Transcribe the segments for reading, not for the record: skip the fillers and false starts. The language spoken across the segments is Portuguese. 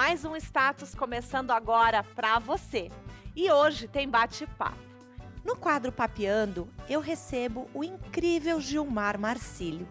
mais um Status começando agora para você. E hoje tem bate-papo. No quadro Papeando, eu recebo o incrível Gilmar Marcílio.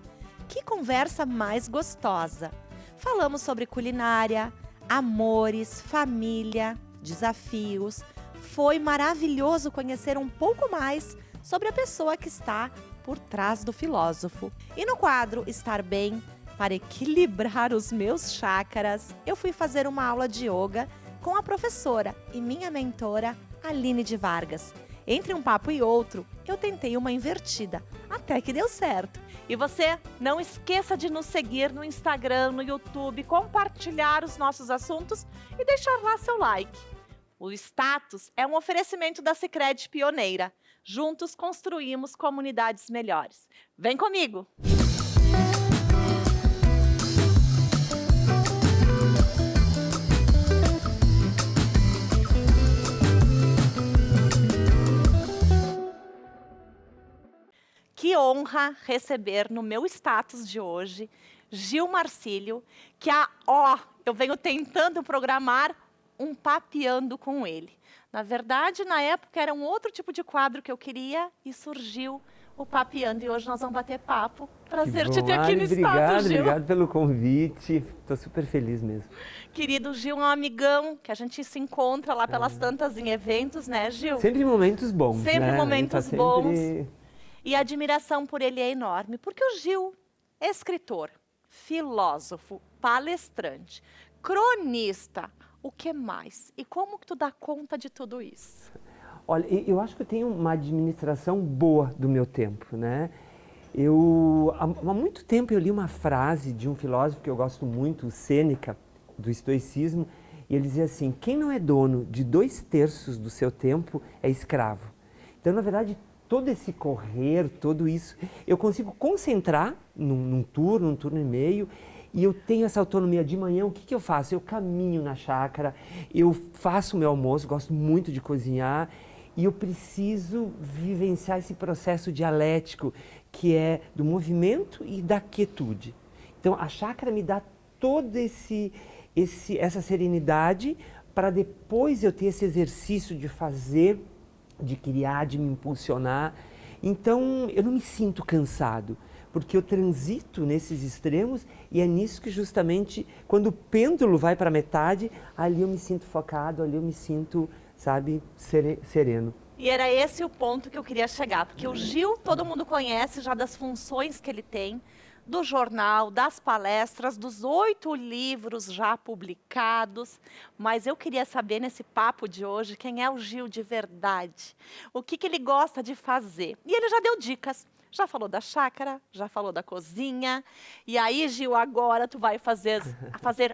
Que conversa mais gostosa! Falamos sobre culinária, amores, família, desafios. Foi maravilhoso conhecer um pouco mais sobre a pessoa que está por trás do filósofo. E no quadro Estar Bem, para equilibrar os meus chakras, eu fui fazer uma aula de yoga com a professora e minha mentora, Aline de Vargas. Entre um papo e outro, eu tentei uma invertida, até que deu certo. E você, não esqueça de nos seguir no Instagram, no YouTube, compartilhar os nossos assuntos e deixar lá seu like. O Status é um oferecimento da Sicredi Pioneira. Juntos construímos comunidades melhores. Vem comigo! Que honra receber no meu status de hoje Gil Marcílio, que eu venho tentando programar um papeando com ele. Na verdade, na época era um outro tipo de quadro que eu queria e surgiu o papeando e hoje nós vamos bater papo. Prazer te ter aqui no status, Gil. Obrigado pelo convite, estou super feliz mesmo. Querido Gil, é um amigão que a gente se encontra lá pelas tantas em eventos, né, Gil? Sempre momentos bons, Sempre né? momentos bons. E a admiração por ele é enorme, porque o Gil é escritor, filósofo, palestrante, cronista, o que mais? E como que tu dá conta de tudo isso? Olha, eu acho que eu tenho uma administração boa do meu tempo, né? Há muito tempo eu li uma frase de um filósofo que eu gosto muito, o Sêneca, do estoicismo, e ele dizia assim: quem não é dono de 2/3 do seu tempo é escravo. Então, na verdade, todo esse correr, tudo isso, eu consigo concentrar num turno e meio, e eu tenho essa autonomia de manhã. O que eu faço? Eu caminho na chácara, eu faço o meu almoço, gosto muito de cozinhar, e eu preciso vivenciar esse processo dialético, que é do movimento e da quietude. Então, a chácara me dá toda essa serenidade para depois eu ter esse exercício de fazer, de criar, de me impulsionar. Então, eu não me sinto cansado, porque eu transito nesses extremos e é nisso que justamente, quando o pêndulo vai para a metade, ali eu me sinto focado, ali eu me sinto, sabe, sereno. E era esse o ponto que eu queria chegar, porque o Gil todo mundo conhece já das funções que ele tem, do jornal, das palestras, dos 8 livros já publicados, mas eu queria saber nesse papo de hoje quem é o Gil de verdade, o que ele gosta de fazer. E ele já deu dicas, já falou da chácara, já falou da cozinha, e aí, Gil, agora tu vai fazer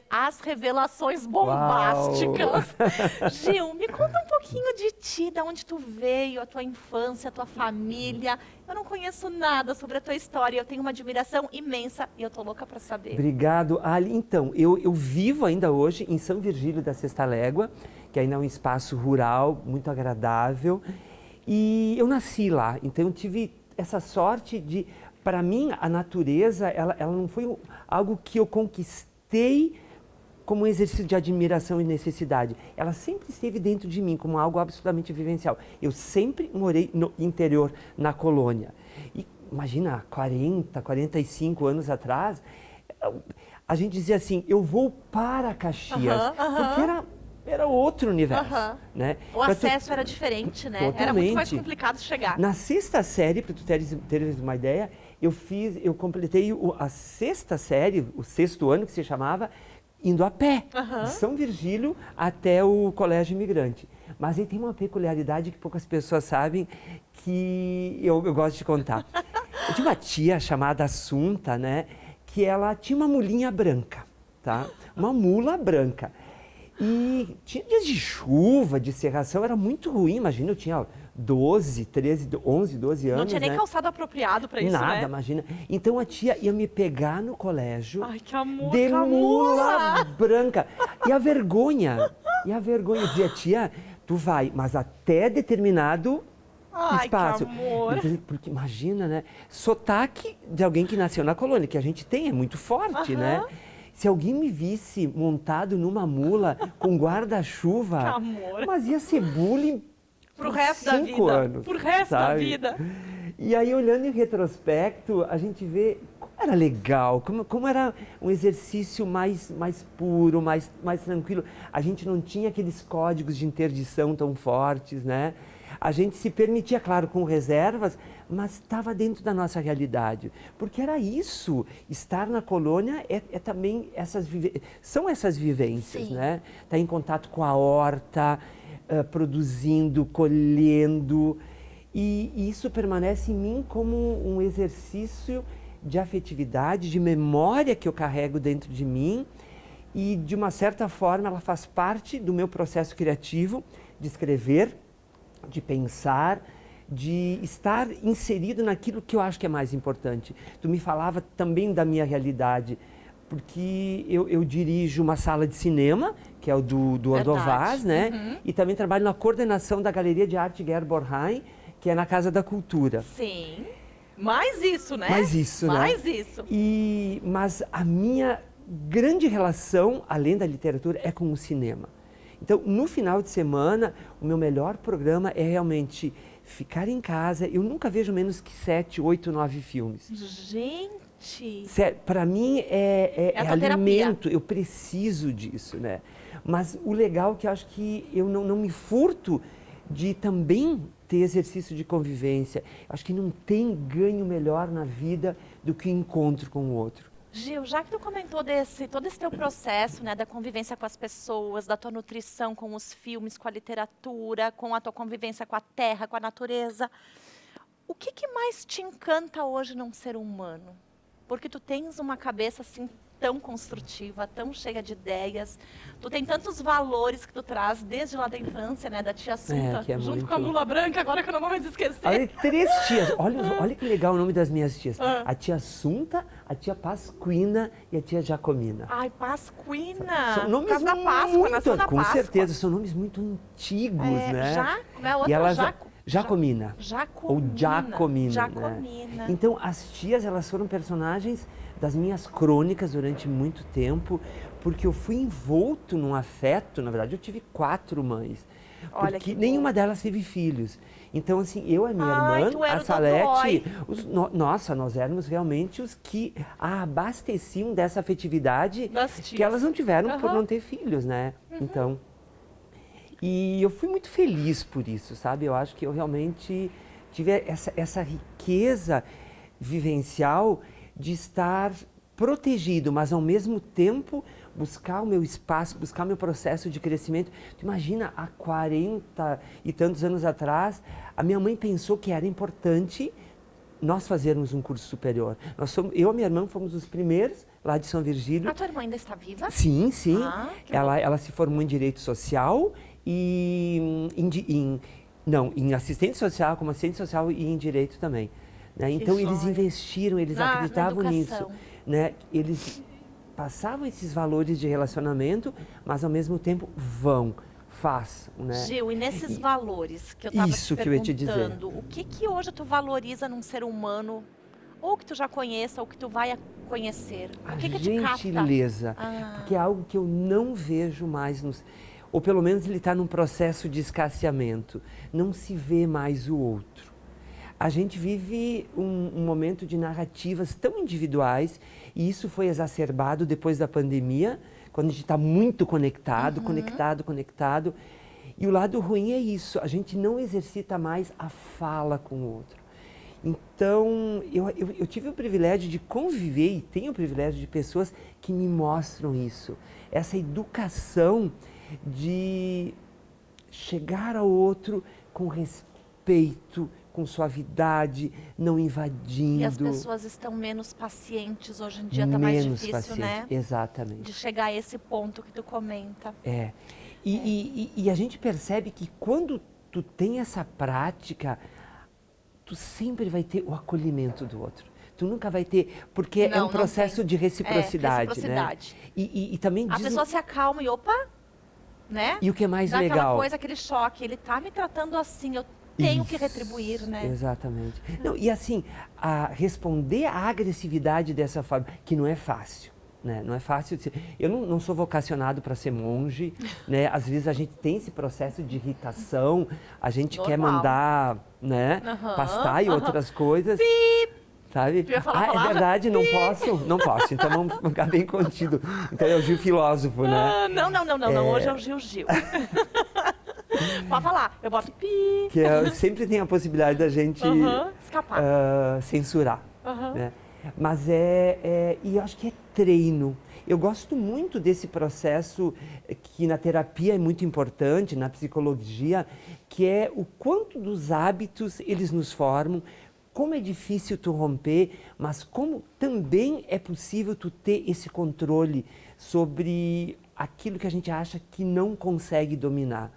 as revelações bombásticas. Uau. Gil, me conta um pouquinho de ti, de onde tu veio, a tua infância, a tua família. Eu não conheço nada sobre a tua história, eu tenho uma admiração imensa e eu tô louca para saber. Obrigado, Ali. Então, eu vivo ainda hoje em São Virgílio da Sexta Légua, que ainda é um espaço rural muito agradável, e eu nasci lá, então eu tive essa sorte de, para mim, a natureza, ela não foi algo que eu conquistei como um exercício de admiração e necessidade. Ela sempre esteve dentro de mim como algo absolutamente vivencial. Eu sempre morei no interior, na colônia. E imagina, 40, 45 anos atrás, a gente dizia assim: eu vou para Caxias, porque era outro universo, né? O acesso era diferente, né? Totalmente. Era muito mais complicado chegar. Na sexta série, para tu teres uma ideia, eu completei a sexta série, o sexto ano que se chamava, indo a pé, de São Virgílio até o Colégio Imigrante. Mas aí tem uma peculiaridade que poucas pessoas sabem, que eu gosto de contar. Eu tinha uma tia chamada Assunta, né? Que ela tinha uma mulinha branca, tá? Uma mula branca. E tinha dias de chuva, de cerração, era muito ruim. Imagina, eu tinha 12, 13, 11, 12 anos. Não tinha nem calçado apropriado para isso, nada, né? Imagina. Então a tia ia me pegar no colégio. Ai, que amor, de que mula branca. E a vergonha dizia: tia, tu vai, mas até determinado espaço. Que amor. Porque imagina, né? Sotaque de alguém que nasceu na colônia, que a gente tem, é muito forte, né? Se alguém me visse montado numa mula com guarda-chuva, Amor. mas ia ser bullying Pro por resto da 5 vida. anos, Pro resto da sabe? vida. E aí, olhando em retrospecto, a gente vê como era legal, como era um exercício mais puro, mais tranquilo. A gente não tinha aqueles códigos de interdição tão fortes, né? A gente se permitia, claro, com reservas, mas estava dentro da nossa realidade. Porque era isso, estar na colônia é também são essas vivências, Sim. né? Estar em contato com a horta, produzindo, colhendo. E isso permanece em mim como um exercício de afetividade, de memória que eu carrego dentro de mim. E, de uma certa forma, ela faz parte do meu processo criativo de escrever, de pensar, de estar inserido naquilo que eu acho que é mais importante. Tu me falava também da minha realidade, porque eu dirijo uma sala de cinema, que é o do Ordovaz, né? Uhum. E também trabalho na coordenação da Galeria de Arte Gerborheim, que é na Casa da Cultura. Sim. Mais isso, né? Mais isso, né? Mais isso. Mas a minha grande relação, além da literatura, é com o cinema. Então, no final de semana, o meu melhor programa é realmente ficar em casa. Eu nunca vejo menos que 7, 8, 9 filmes. Gente! Para mim é a tua terapia. alimento, eu preciso disso, né? Mas o legal é que eu acho que eu não me furto de também ter exercício de convivência. Acho que não tem ganho melhor na vida do que o encontro com o outro. Gil, já que tu comentou todo esse teu processo, né, da convivência com as pessoas, da tua nutrição com os filmes, com a literatura, com a tua convivência com a terra, com a natureza, o que mais te encanta hoje num ser humano? Porque tu tens uma cabeça assim tão construtiva, tão cheia de ideias, tu tem tantos valores que tu traz desde lá da infância, né, da tia Assunta, que é junto muito... com a mula branca, agora que eu não vou mais esquecer. Olha, 3 tias. Olha que legal o nome das minhas tias. Ah. A tia Assunta, a tia Pasquina e a tia Jacomina. Ai, Pasquina, São por nomes causa da Páscoa, muito, nasceu na com Páscoa. certeza, são nomes muito antigos, né? Como é a outra? E elas, Jacomina. ou Jacomina, Jacomina. né? Então, as tias, elas foram personagens das minhas crônicas durante muito tempo, porque eu fui envolto num afeto. Na verdade, eu tive 4 mães, Olha porque que bom. nenhuma delas teve filhos. Então, assim, eu e a minha Ai, irmã, tu era a o Salete, dodói. nossa, nós éramos realmente os que a abasteciam dessa afetividade Das tias. que elas não tiveram por Aham. não ter filhos, né? Então, e eu fui muito feliz por isso, sabe? Eu acho que eu realmente tive essa riqueza vivencial de estar protegido, mas ao mesmo tempo buscar o meu espaço, buscar o meu processo de crescimento. Tu imagina, há 40 e tantos anos atrás, a minha mãe pensou que era importante nós fazermos um curso superior. Eu e minha irmã fomos os primeiros lá de São Virgílio. A tua irmã ainda está viva? Sim, sim. Ah, que Ela se formou em Direito Social e em assistente social, como assistente social e em Direito também. Né? Então, eles joia. investiram, eles Na acreditavam nisso. educação. Né? Eles passavam esses valores de relacionamento, mas ao mesmo tempo façam, né? Gil, e nesses valores que eu estava te Isso que eu ia te perguntando, o que hoje tu valoriza num ser humano, ou que tu já conheça, ou que tu vai a conhecer? A O que te capta? gentileza, Ah. porque é algo que eu não vejo mais ou pelo menos ele está num processo de escasseamento. Não se vê mais o outro. A gente vive um momento de narrativas tão individuais, e isso foi exacerbado depois da pandemia, quando a gente está muito conectado. E o lado ruim é isso, a gente não exercita mais a fala com o outro. Então, eu tive o privilégio de conviver, e tenho o privilégio de pessoas que me mostram isso. Essa educação de chegar ao outro com respeito, com suavidade, não invadindo. E as pessoas estão menos pacientes hoje em dia, está mais menos difícil, paciente. né? Exatamente. De chegar a esse ponto que tu comenta. É. E a gente percebe que quando tu tem essa prática, tu sempre vai ter o acolhimento do outro. Tu nunca vai ter, porque é Não, um não processo tem. de reciprocidade, reciprocidade. né? E também A diz pessoa se acalma e opa, né? E o que é mais Dá legal? aquela coisa, aquele choque, ele tá me tratando assim, eu tenho que retribuir, né? Exatamente. Não, e assim, responder à agressividade dessa forma, que não é fácil. né? Não é fácil de ser. Eu não sou vocacionado para ser monge, né? Às vezes a gente tem esse processo de irritação, a gente quer Normal. mandar, né? Aham, Pastar e outras coisas. Sabe? Tu ia falar a É palavra? verdade, não posso? Não posso, então vamos ficar bem contido. Então é o Gil filósofo, né? Ah, não, hoje é o Gil. Pode falar, eu boto pi. Que sempre tem a possibilidade da gente Escapar. censurar, Aham. né? Mas e eu acho que é treino. Eu gosto muito desse processo que na terapia é muito importante, na psicologia, que é o quanto dos hábitos eles nos formam, como é difícil tu romper, mas como também é possível tu ter esse controle sobre aquilo que a gente acha que não consegue dominar,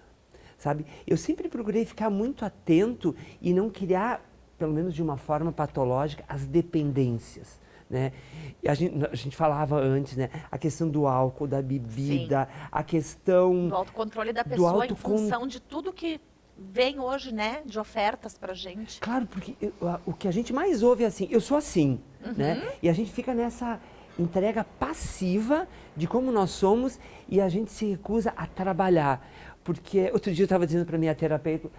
sabe? Eu sempre procurei ficar muito atento e não criar, pelo menos de uma forma patológica, as dependências, né? E a gente falava antes, né? A questão do álcool, da bebida, a questão Do autocontrole da do pessoa em função de tudo que vem hoje, né? De ofertas pra gente. Claro, porque o que a gente mais ouve é assim, eu sou assim, né? E a gente fica nessa entrega passiva de como nós somos e a gente se recusa a trabalhar. Porque outro dia eu estava dizendo para minha terapeuta,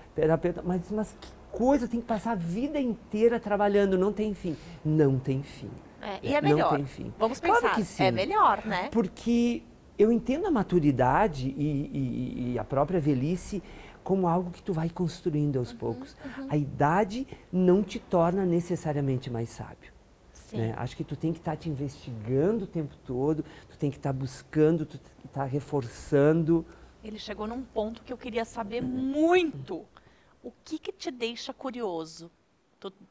mas que coisa, tem que passar a vida inteira trabalhando, não tem fim. Não tem fim. E é melhor. Não tem fim. Vamos pensar, Claro que sim. é melhor, né? Porque eu entendo a maturidade e a própria velhice como algo que tu vai construindo aos poucos. A idade não te torna necessariamente mais sábio. Sim. Né? Acho que tu tem que estar te investigando o tempo todo, tu tem que estar buscando, tu tem que estar reforçando. Ele chegou num ponto que eu queria saber muito. O que te deixa curioso?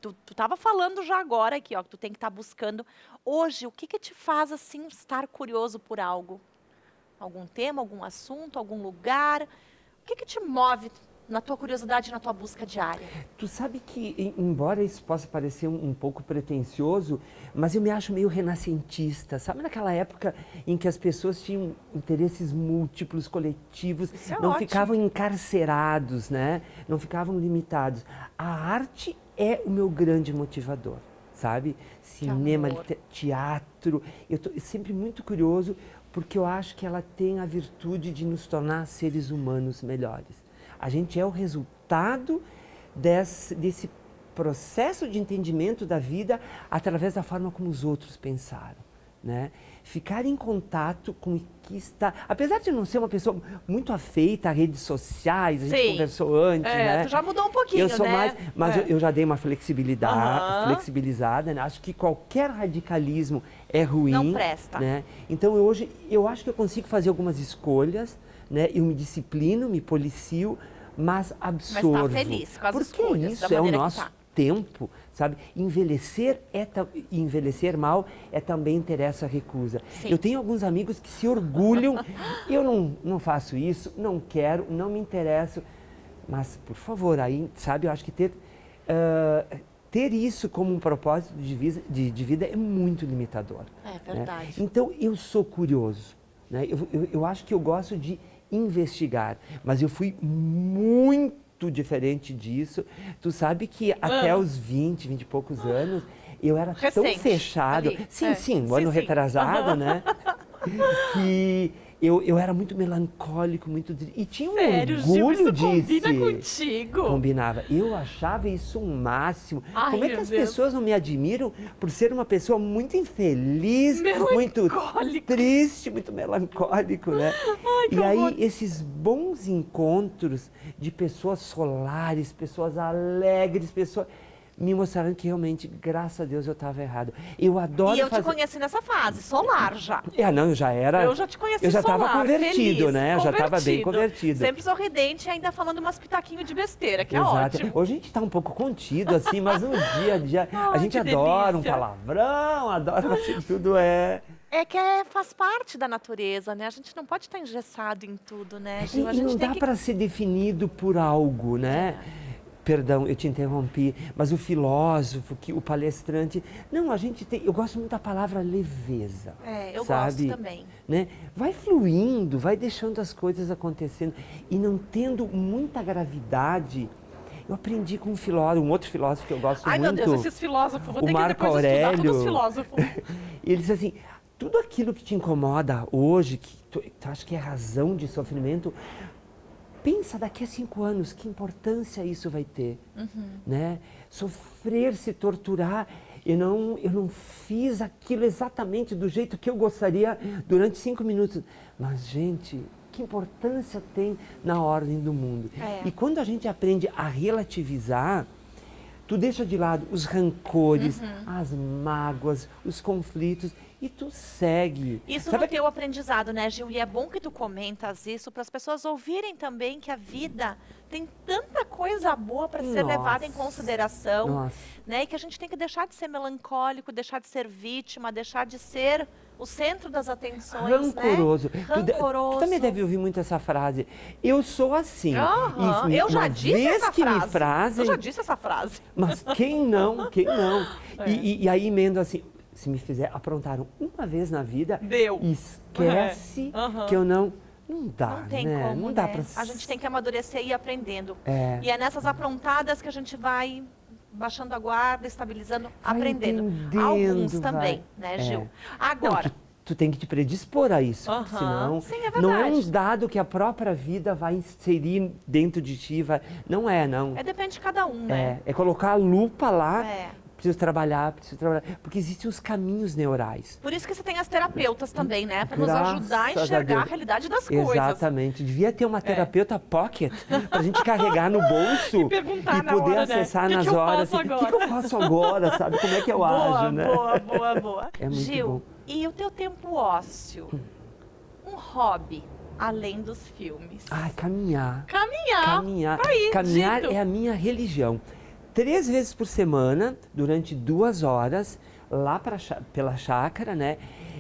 Tu tava falando já agora aqui, ó, que tu tem que estar buscando. Hoje, o que te faz, assim, estar curioso por algo? Algum tema, algum assunto, algum lugar? O que te move na tua curiosidade, na tua busca diária? Tu sabe que, embora isso possa parecer um pouco pretensioso, mas eu me acho meio renascentista. Sabe naquela época em que as pessoas tinham interesses múltiplos, coletivos, Isso é não ótimo. ficavam encarcerados, né? Não ficavam limitados. A arte é o meu grande motivador, sabe? Cinema, amor. teatro. Eu tô sempre muito curioso porque eu acho que ela tem a virtude de nos tornar seres humanos melhores. A gente é o resultado desse processo de entendimento da vida através da forma como os outros pensaram, né? Ficar em contato com o que está... Apesar de não ser uma pessoa muito afeita a redes sociais, a gente Sim. conversou antes, né? Tu já mudou um pouquinho, Eu sou né? mais... Mas eu já dei uma flexibilizada, né? Acho que qualquer radicalismo é ruim. Não presta. Né? Então, hoje, eu acho que eu consigo fazer algumas escolhas, né? Eu me disciplino, me policio, mas absorvo. Mas tá feliz com as Porque escolhas, isso da é o maneira que nosso tá. tempo, sabe? Envelhecer mal é também ter essa recusa. Sim. Eu tenho alguns amigos que se orgulham, eu não faço isso, não quero, não me interesso, mas, por favor, aí, sabe, eu acho que ter isso como um propósito de vida é muito limitador. É né? verdade. Então, eu sou curioso, né? Eu acho que eu gosto de investigar, mas eu fui muito diferente disso. Tu sabe que até os 20 e poucos anos, eu era tão Recente, fechado. ali. Sim, um ano retrasado, né? Que eu era muito melancólico, e tinha um Sério, Gil, orgulho isso disso. combina contigo? Combinava. Eu achava isso um máximo. Ai, Como é que meu as Deus. pessoas não me admiram por ser uma pessoa muito infeliz, muito Melancólico. triste, muito melancólico, né? que E aí, horror. esses bons encontros de pessoas solares, pessoas alegres, pessoas... me mostraram que realmente, graças a Deus, eu estava errado. Eu adoro E eu fazer... te conheci nessa fase, solar já. Não, eu já era... Eu já te conheci Eu já estava solar, convertido, feliz, né? Eu já estava bem convertido. Sempre sorridente e ainda falando umas pitaquinhos de besteira, que é Exato. ótimo. Hoje a gente está um pouco contido, assim, mas no dia a dia a Ai, gente que adora um delícia. palavrão, adora assim, tudo é... É que faz parte da natureza, né? A gente não pode estar engessado em tudo, né, E Gil? A gente não tem dá que... para ser definido por algo, né? Perdão, eu te interrompi, mas o filósofo, o palestrante... Não, a gente tem... Eu gosto muito da palavra leveza. Eu sabe? gosto também. Né? Vai fluindo, vai deixando as coisas acontecendo e não tendo muita gravidade. Eu aprendi com um outro filósofo que eu gosto Ai, muito. meu Deus, esses filósofos. Vou o ter que Marco depois estudar Aurélio. todos os filósofos. E ele disse assim, tudo aquilo que te incomoda hoje, que tu acha que é razão de sofrimento, pensa daqui a 5 anos, que importância isso vai ter, né? Sofrer, se torturar, eu não fiz aquilo exatamente do jeito que eu gostaria durante 5 minutos. Mas, gente, que importância tem na ordem do mundo? E quando a gente aprende a relativizar, tu deixa de lado os rancores, as mágoas, os conflitos e tu segue. Isso Sabe no teu aprendizado, né, Gil? E é bom que tu comentas isso para as pessoas ouvirem também que a vida tem tanta coisa boa para ser levada em consideração, Nossa. né? E que a gente tem que deixar de ser melancólico, deixar de ser vítima, deixar de ser o centro das atenções, Rancoroso. né? Tu também deve ouvir muito essa frase. Eu sou assim. Aham, E eu já uma disse vez essa que frase. me frazem, Eu já disse essa frase. mas quem não? Quem não? E aí emendo assim, se me fizer, aprontaram uma vez na vida, Deu. esquece que eu não dá, Não tem né? como, Não dá né? pra... A gente tem que amadurecer e ir aprendendo. É. E é nessas aprontadas que a gente vai baixando a guarda, estabilizando, Vai aprendendo. entendendo, Alguns vai. também, né, Gil? Não, Agora, tu tem que te predispor a isso, Aham. senão Sim, é não é um verdade. dado que a própria vida vai inserir dentro de ti, não. depende de cada um, né? É colocar a lupa lá, É. preciso trabalhar, porque existem os caminhos neurais. Por isso que você tem as terapeutas também, né? Para nos Graças ajudar a a enxergar a Deus. realidade das coisas. Exatamente. Devia ter uma terapeuta pocket pra gente carregar no bolso E perguntar e na poder hora, né? acessar Que nas eu horas. faço O que eu faço agora, sabe? Como é que eu ajo, né? Boa. É muito Gil, bom. e o teu tempo ósseo? Um hobby, além dos filmes? Ai, caminhar. Caminhar. Tá aí, Caminhar dito. é a minha religião. 3 vezes por semana, durante 2 horas, lá pela chácara, né?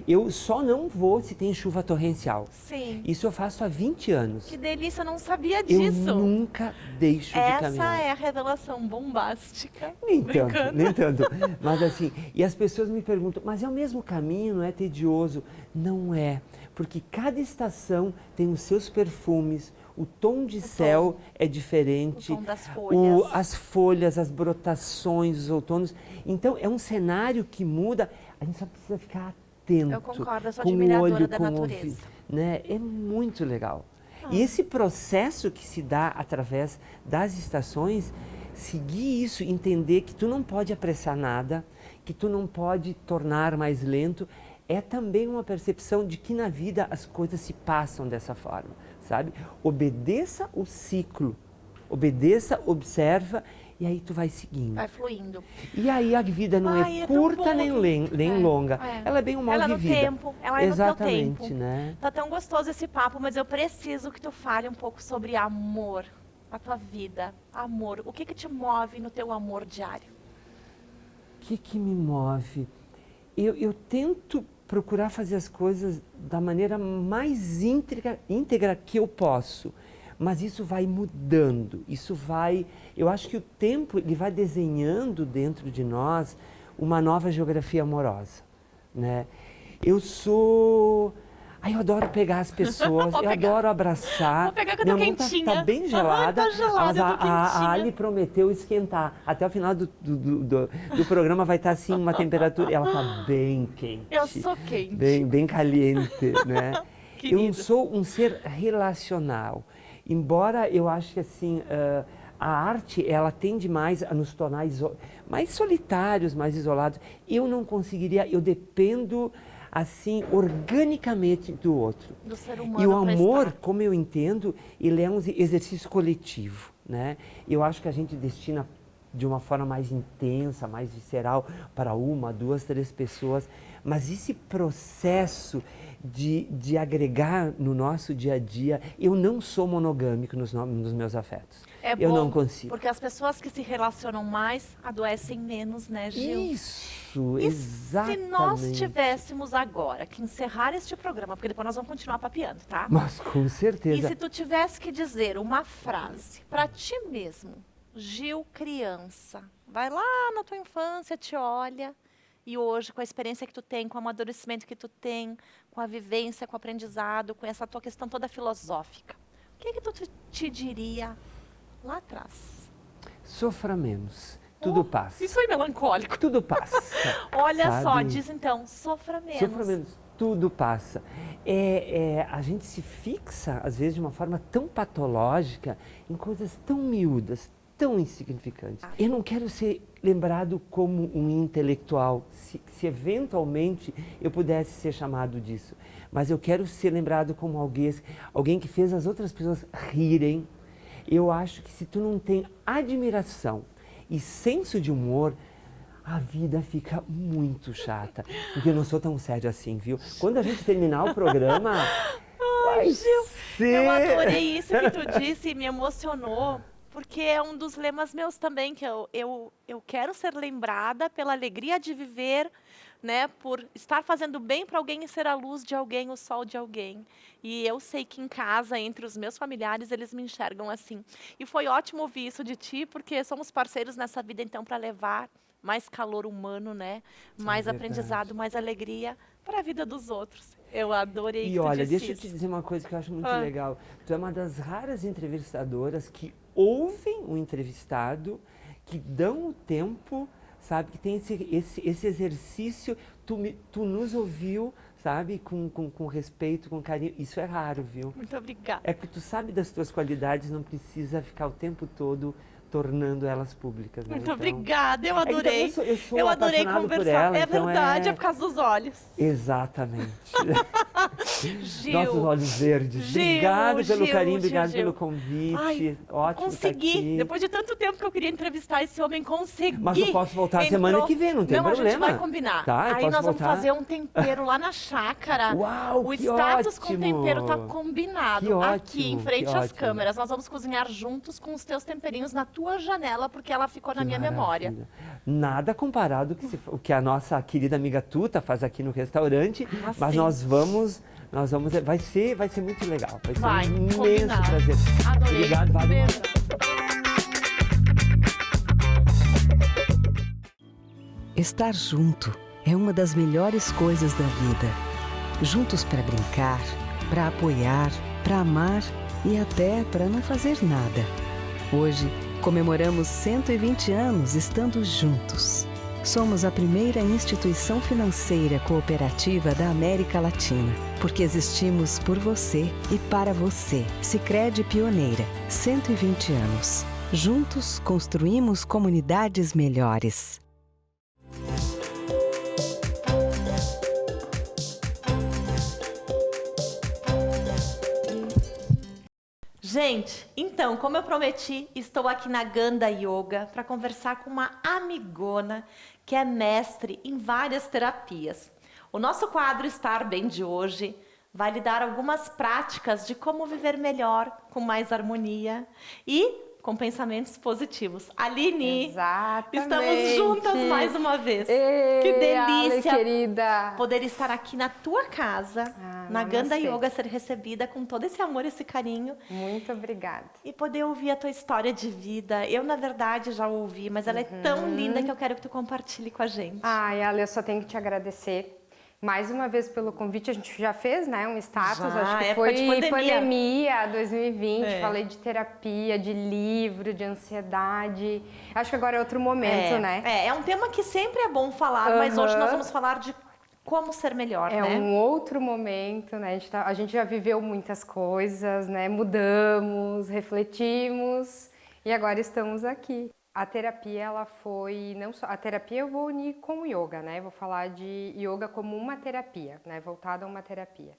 Eu só não vou se tem chuva torrencial. Sim. Isso eu faço há 20 anos. Que delícia, eu não sabia Eu disso. nunca deixo de Essa caminhar. é a revelação bombástica. Nem Brincando. tanto, nem tanto. Mas assim, e as pessoas me perguntam, mas é o mesmo caminho, não é tedioso? Não é, porque cada estação tem os seus perfumes, o tom de céu é diferente. O tom das folhas. As folhas, as brotações, os outonos. Então, é um cenário que muda, a gente só precisa ficar atento. Eu concordo, eu sou com o admiradora olho, da com o natureza. ouvido, né? É muito legal. E esse processo que se dá através das estações, seguir isso, entender que tu não pode apressar nada, que tu não pode tornar mais lento, é também uma percepção de que na vida as coisas se passam dessa forma, sabe? Obedeça o ciclo, obedeça, observa e aí tu vai seguindo. Vai fluindo. E aí a vida não Ai, é é tão curta bom nem longa, ela é bem um mal Ela é no vivida. tempo, ela é no teu Exatamente, tempo. né? Tá tão gostoso esse papo, mas eu preciso que tu fale um pouco sobre amor, a tua vida, amor. O que te move no teu amor diário? O que me move? Eu tento procurar fazer as coisas da maneira mais íntegra que eu posso. Mas isso vai mudando, eu acho que o tempo ele vai desenhando dentro de nós uma nova geografia amorosa, né? Eu adoro pegar as pessoas, eu adoro abraçar. Vou pegar que eu tô Minha mão quentinha. tá bem gelada, Tá gelada, mas eu tô quentinha. a Ali prometeu esquentar. Até o final do programa vai estar assim uma temperatura, ela tá bem quente. Eu sou quente. Bem caliente, né? Eu Querido. sou um ser relacional. Embora eu ache que assim, a arte ela tende mais a nos tornar mais solitários, mais isolados. Eu não conseguiria, eu dependo assim organicamente do outro. Do ser humano. E o pra amor, estar. como eu entendo, ele é um exercício coletivo, né? Eu acho que a gente destina de uma forma mais intensa, mais visceral para 1, 2, 3 pessoas, mas esse processo de agregar no nosso dia a dia, eu não sou monogâmico nos meus afetos. É Eu bom, não consigo. Porque as pessoas que se relacionam mais adoecem menos, né, Gil? Isso, E exatamente. se nós tivéssemos agora que encerrar este programa, porque depois nós vamos continuar papeando, tá? Mas com E certeza. se tu tivesse que dizer uma frase para ti mesmo, Gil criança, vai lá na tua infância, te olha, e hoje, com a experiência que tu tem, com o amadurecimento que tu tem, com a vivência, com o aprendizado, com essa tua questão toda filosófica, o que tu te diria lá atrás? Sofra menos, tudo passa. Isso é melancólico. Tudo passa. Olha só, sabe? diz então, sofra menos. Sofra menos, tudo passa. A gente se fixa, às vezes, de uma forma tão patológica em coisas tão miúdas, tão insignificantes. Eu não quero ser lembrado como um intelectual, se eventualmente eu pudesse ser chamado disso. Mas eu quero ser lembrado como alguém que fez as outras pessoas rirem. Eu acho que se tu não tem admiração e senso de humor, a vida fica muito chata. Porque eu não sou tão sério assim, viu? Quando a gente terminar o programa... Ai, Gil, ser... eu adorei isso que tu disse e me emocionou. Porque é um dos lemas meus também, que eu quero ser lembrada pela alegria de viver, né, por estar fazendo bem para alguém e ser a luz de alguém, o sol de alguém. E eu sei que em casa, entre os meus familiares, eles me enxergam assim. E foi ótimo ouvir isso de ti, porque somos parceiros nessa vida, então, para levar mais calor humano, né, mais aprendizado, mais alegria para a vida dos outros. Eu adorei que E tu olha, disse deixa eu te isso. dizer uma coisa que eu acho muito legal. Tu é uma das raras entrevistadoras que ouvem o entrevistado, que dão o tempo, sabe? Que tem esse exercício, tu nos ouviu, sabe? Com respeito, com carinho. Isso é raro, viu? Muito obrigada. É porque tu sabe das tuas qualidades, não precisa ficar o tempo todo tornando elas públicas, né? Muito obrigada, eu Então, adorei. eu sou Eu adorei apaixonado por conversar. ela, É então verdade, é por causa dos olhos. Exatamente. Gil, Nossos olhos verdes. Gil, Obrigado pelo Gil, carinho, Gil, obrigado Gil. pelo convite. Ai, Ótimo consegui. estar aqui. Depois de tanto tempo que eu queria entrevistar esse homem, consegui. Mas eu posso voltar semana que vem, não tem problema. A gente vai combinar. Tá, eu Aí posso nós vamos voltar. fazer um tempero lá na chácara. Uau, o que status ótimo. com tempero tá combinado Que aqui em ótimo, frente que às ótimo. câmeras. Nós vamos cozinhar juntos com os teus temperinhos na tua janela, porque ela ficou na Que minha memória. maravilha. Nada comparado com o que a nossa querida amiga Tuta faz aqui no restaurante, mas sim. nós vamos, vai ser muito legal. Vai ser Vai, um imenso combinado. prazer. Adorei. Obrigado, vale. Beijo. Estar junto é uma das melhores coisas da vida. Juntos para brincar, para apoiar, para amar e até para não fazer nada. Hoje, comemoramos 120 anos estando juntos. Somos a primeira instituição financeira cooperativa da América Latina, porque existimos por você e para você. Sicredi Pioneira, 120 anos. Juntos construímos comunidades melhores. Gente, então, como eu prometi, estou aqui na Ganda Yoga para conversar com uma amigona que é mestre em várias terapias. O nosso quadro Estar Bem de hoje vai lhe dar algumas práticas de como viver melhor, com mais harmonia e com pensamentos positivos. Aline, Exatamente. estamos juntas mais uma vez. Ei, Que delícia Ale, querida. poder estar aqui na tua casa, na Ganda namastê. Yoga, ser recebida com todo esse amor, esse carinho. Muito obrigada. E poder ouvir a tua história de vida. Eu, na verdade, já ouvi, mas ela é tão linda que eu quero que tu compartilhe com a gente. Ai, Ale, eu só tenho que te agradecer mais uma vez pelo convite. A gente já fez, né, um status, Já, acho que época de foi pandemia. 2020. É. Falei de terapia, de livro, de ansiedade. Acho que agora é outro momento, né? É um tema que sempre é bom falar, mas hoje nós vamos falar de como ser melhor, É né? um outro momento, né? A gente já viveu muitas coisas, né? Mudamos, refletimos e agora estamos aqui. A terapia, ela foi não só a terapia eu vou unir com o yoga, né? Vou falar de yoga como uma terapia, né? Voltada a uma terapia.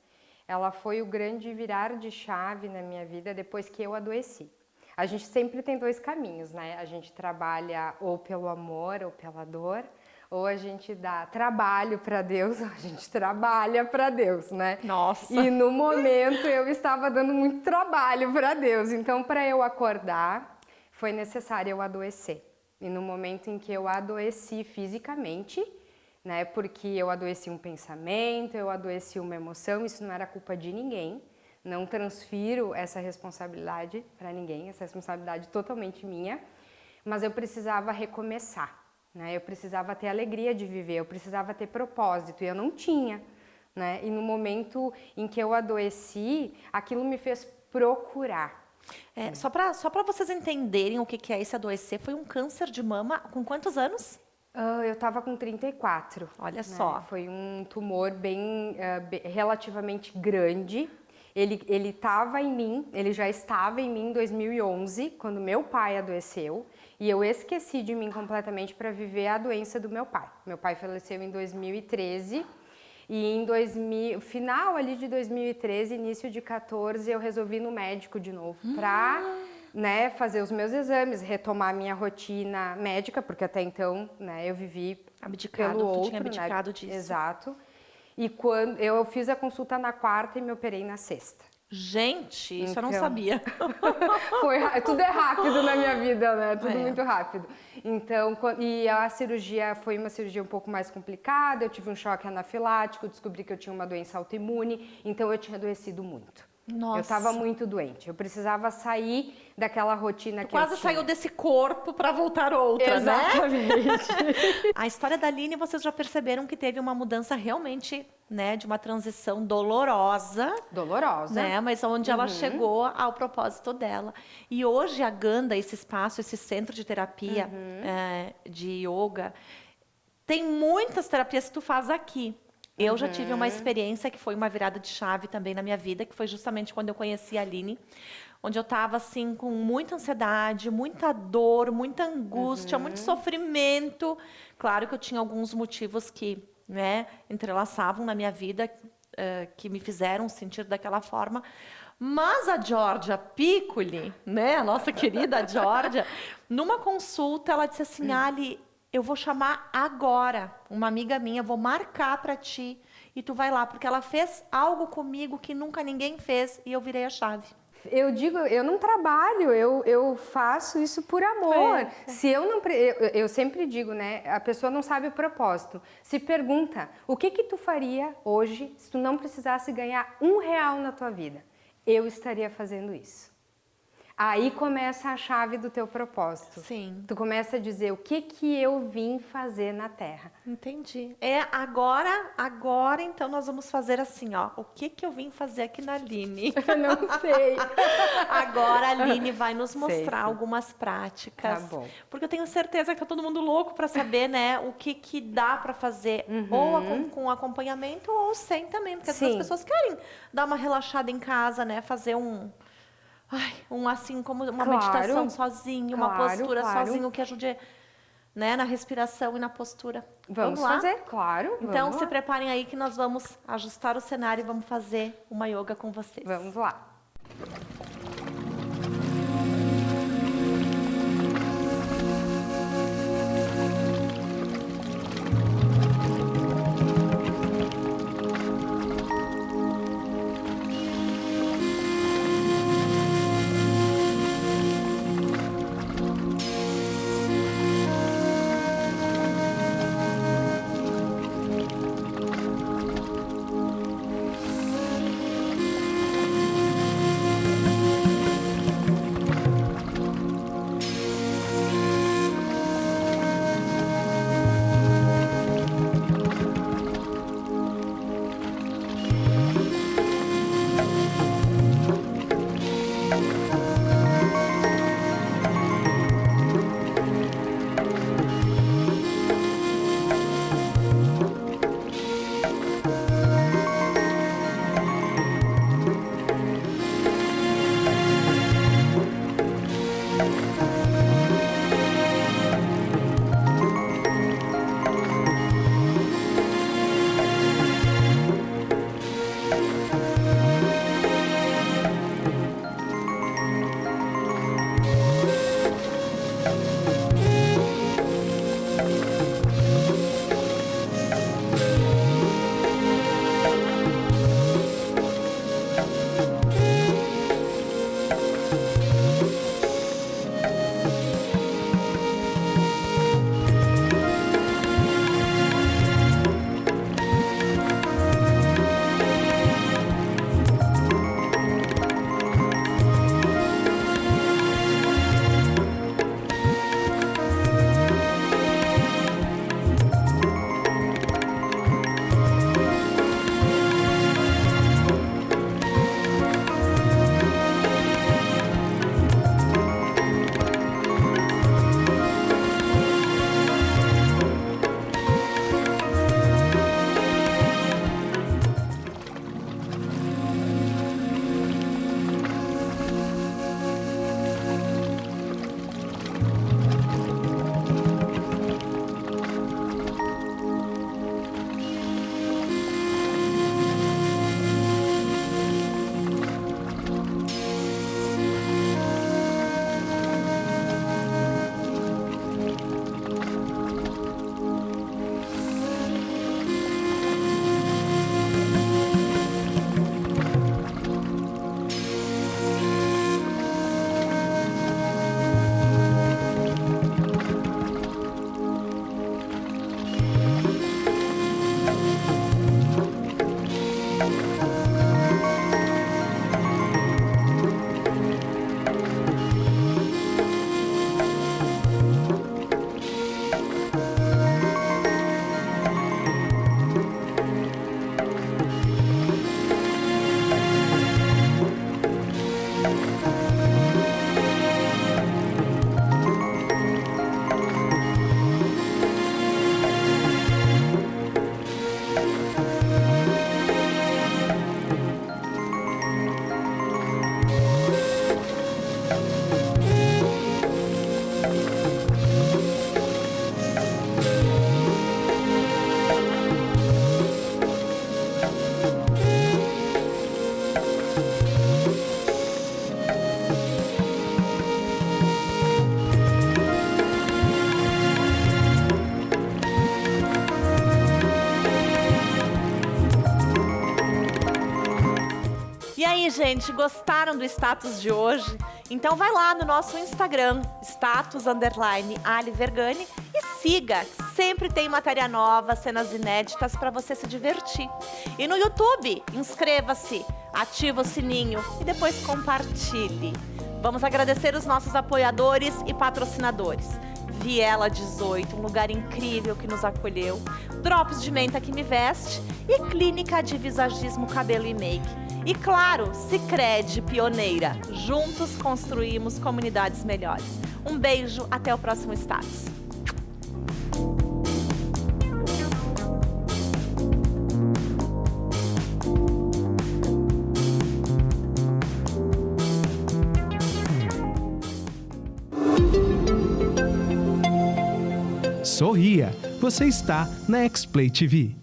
Ela foi o grande virar de chave na minha vida depois que eu adoeci. A gente sempre tem dois caminhos, né? A gente trabalha ou pelo amor ou pela dor, ou a gente dá trabalho para Deus, ou a gente trabalha para Deus, né? Nossa! E no momento eu estava dando muito trabalho para Deus. Então, para eu acordar, foi necessário eu adoecer. E no momento em que eu adoeci fisicamente, né? Porque eu adoeci um pensamento, eu adoeci uma emoção, isso não era culpa de ninguém. Não transfiro essa responsabilidade para ninguém, essa responsabilidade totalmente minha. Mas eu precisava recomeçar. Né? Eu precisava ter alegria de viver, eu precisava ter propósito, e eu não tinha. Né? E no momento em que eu adoeci, aquilo me fez procurar. Só para vocês entenderem o que é esse adoecer, foi um câncer de mama com quantos anos? Eu estava com 34. Olha né? só. Foi um tumor relativamente grande. Ele estava em mim, ele já estava em mim em 2011, quando meu pai adoeceu. E eu esqueci de mim completamente para viver a doença do meu pai. Meu pai faleceu em 2013. E final ali de 2013, início de 14, eu resolvi ir no médico de novo para, né, fazer os meus exames, retomar a minha rotina médica, porque até então, né, eu vivi Abdicado, pelo tu outro, tinha abdicado né? disso. Exato. E quando eu fiz a consulta na quarta e me operei na sexta. Gente, isso eu não Então, sabia. Tudo é rápido na minha vida, né? Tudo É. muito rápido. Então, e a cirurgia foi uma cirurgia um pouco mais complicada, eu tive um choque anafilático, descobri que eu tinha uma doença autoimune, então eu tinha adoecido muito. Nossa. Eu estava muito doente, eu precisava sair daquela rotina que eu Quase tinha. saiu desse corpo para voltar outra, né? Exatamente. A história da Aline, vocês já perceberam que teve uma mudança realmente, né, de uma transição dolorosa, Dolorosa. né, mas onde ela chegou ao propósito dela. E hoje a Ganda, esse espaço, esse centro de terapia de yoga, tem muitas terapias que tu faz aqui. Eu já tive uma experiência que foi uma virada de chave também na minha vida, que foi justamente quando eu conheci a Aline, onde eu estava assim com muita ansiedade, muita dor, muita angústia, muito sofrimento. Claro que eu tinha alguns motivos que, né, entrelaçavam na minha vida, que me fizeram sentir daquela forma. Mas a Georgia Piccoli, né, a nossa querida Georgia, numa consulta ela disse assim: Ali, eu vou chamar agora uma amiga minha, vou marcar para ti e tu vai lá, porque ela fez algo comigo que nunca ninguém fez e eu virei a chave. Eu digo, eu não trabalho, eu faço isso por amor. Se eu não, eu sempre digo, né? A pessoa não sabe o propósito. Se pergunta, o que tu faria hoje se tu não precisasse ganhar R$1 na tua vida? Eu estaria fazendo isso. Aí começa a chave do teu propósito. Sim. Tu começa a dizer o que eu vim fazer na Terra. Entendi. Agora então nós vamos fazer assim, ó. O que eu vim fazer aqui na Aline? Eu não sei. Agora a Aline vai nos Sei, mostrar sim. algumas práticas. Tá bom. Porque eu tenho certeza que tá todo mundo louco para saber, né, o que dá para fazer ou com acompanhamento ou sem também, porque Sim. as pessoas querem dar uma relaxada em casa, né, fazer assim como uma Claro. meditação sozinho, uma Claro, postura claro. sozinho que ajude, né, na respiração e na postura. Vamos lá? fazer, claro. Então, vamos se lá. preparem aí que nós vamos ajustar o cenário e vamos fazer uma yoga com vocês. Vamos lá. aí, gente, gostaram do status de hoje? Então vai lá no nosso Instagram, status_Ali_Vergani, e siga, sempre tem matéria nova, cenas inéditas para você se divertir. E no YouTube, inscreva-se, ativa o sininho e depois compartilhe. Vamos agradecer os nossos apoiadores e patrocinadores. Viela 18, um lugar incrível que nos acolheu, Drops de Menta que me veste e Clínica de Visagismo, Cabelo e Make. E claro, Sicredi Pioneira. Juntos construímos comunidades melhores. Um beijo, até o próximo Status. Sorria, você está na X-Play TV.